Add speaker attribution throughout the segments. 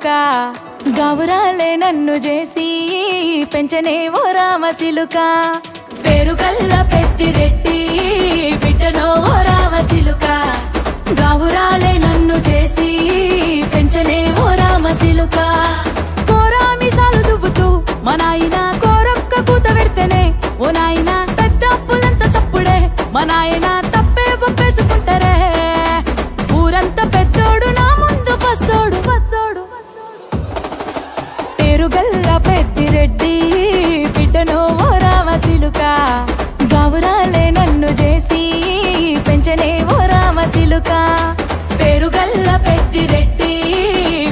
Speaker 1: సిలుక గౌరాలే నన్ను చేసి పెంచనే ఓ రామ సిలుక
Speaker 2: పేరుగల్ల పెద్దిరెడ్డి బిడ్డనో ఓ రామ సిలుక గౌరాలే నన్ను చేసి పెంచనే ఓ రామ సిలుక
Speaker 1: కోరామిసాలు దువ్వుతూ మా నాయన కోరొక్క కూత పెడితేనే ఓ నాయన పెద్ద అప్పులంత చప్పుడే మా నాయన తప్పే ఒప్పేసుకుంటారే ఊరంతా పెద్దోడు నా ముందు బస్సోడు పేరుగల్ల పెద్దిరెడ్డి బిడ్డనో ఓ రామ సిలుక గౌరాలే నన్ను చేసి పెంచనే ఓ రామ సిలుక
Speaker 2: పేరుగల్ల పెద్దిరెడ్డి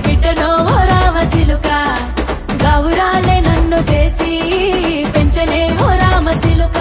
Speaker 2: బిడ్డనో ఓ రామ సిలుక గౌరాలే నన్ను చేసి పెంచనే ఓ రామ సిలుక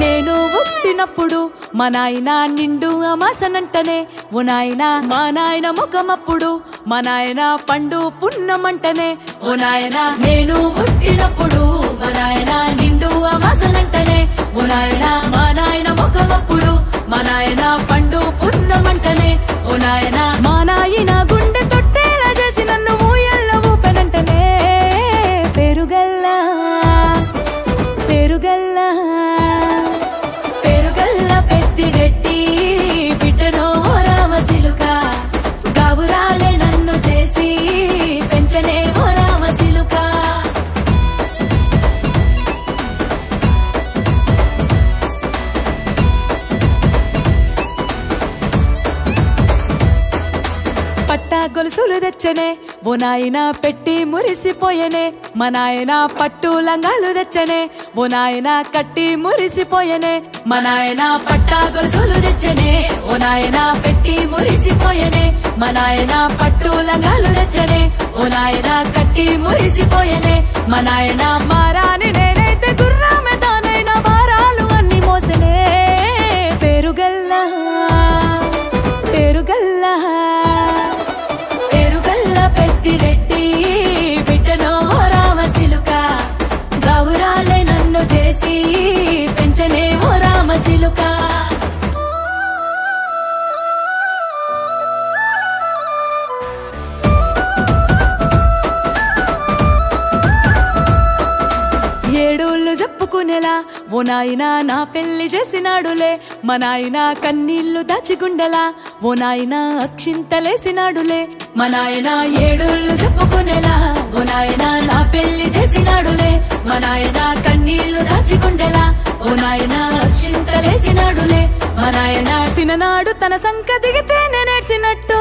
Speaker 1: నేను పుట్టినప్పుడు మా నాయన నిండు అమాసనంటనే ఓ నాయన మా నాయన ముఖమప్పుడు మా నాయన పండు పున్నమంటనే
Speaker 2: ఓ నాయన నేను పుట్టినప్పుడు మా నాయన నిండు అమాసనంటనే ఓ నాయన మా నాయన ముఖమప్పుడు మా నాయన పండు పున్నమంటనే ఓ నాయన
Speaker 1: మా నాయన గుండె తొట్టేలా చేసి నన్ను ఊయల్ల ఊపెనంటనే పేరుగల్లా పేరుగల్లా
Speaker 2: పేరుగల్ల పెద్దిరెడ్డి బిడ్డనో ఓ రామ సిలుక గౌరాలే నన్ను చేసి పెంచనే ఓ రామ సిలుక
Speaker 1: పట్టా గొలుసులు తెచ్చనే ఓ నాయన పెట్టి మురిసిపోయనే మా నాయన పట్టు లంగాలు తెచ్చనే ఓ నాయన కట్టి మురిసిపోయనే
Speaker 2: మా నాయన పట్టా గొలుసులు తెచ్చనే ఓ నాయన పెట్టి మురిసిపోయనే మా నాయన పట్టు లంగాలు తెచ్చనే ఓ నాయన కట్టి మురిసిపోయనే మా నాయన
Speaker 1: మారాని నేనైతే గుర్రామె తానైనా భారాలు అన్ని మోసనే పేరుగల్లా పేరుగల్లా
Speaker 2: పేరుగల్ల పెద్దిరెడ్డి బిడ్డనో ఓ రామ సిలుక గౌరాలే నన్ను చేసి పెంచనే ఓ రామ సిలుక
Speaker 1: ఏడోళ్ళు చెప్పుకునేలా ఓ నాయన నా పెళ్లి చేసినాడులే మా నాయన కన్నీళ్లు దాచిగుండెలా ఓ నాయన అక్షింతలేసినాడులే
Speaker 2: మా నాయన ఏడుళ్ళు చెప్పుకునేలా ఓ నాయన నా పెళ్లి చేసినాడులే మా నాయన కన్నీళ్లు దాచిగుండెలా ఓ నాయన అక్షింతలేసినాడులే మా నాయన
Speaker 1: సిననాడు తన సంక దిగితే నేనేడ్చినట్టు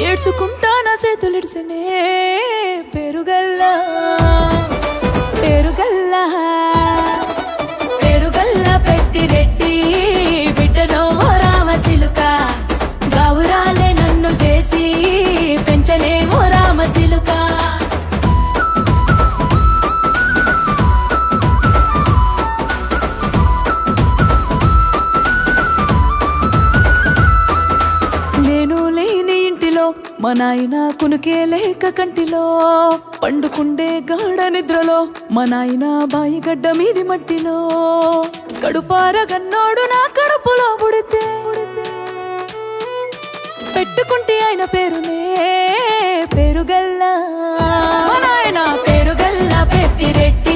Speaker 1: ఏడ్చుకుంటా నా చేతులిడిసనే పేరుగల్లా పేరుగల్లా
Speaker 2: పేరుగల్ల పెద్దిరెడ్డి బిడ్డనో ఓ రామ సిలుక గౌరాలే నన్ను చేసి పెంచనే ఓ రామ సిలుక
Speaker 1: నేను లేని ఇంటిలో మా నాయన కునుకే లేక కంటిలో పండుకుండే గాఢ నిద్రలో మా నాయన బాయిగడ్డ మీది మట్టిలో కడుపార గన్నోడు నా కడుపులో పుడితే పెట్టుకుంటే ఆయన పేరునే పేరుగల్లా
Speaker 2: మా నాయన పేరుగల్ల పెద్దిరెడ్డి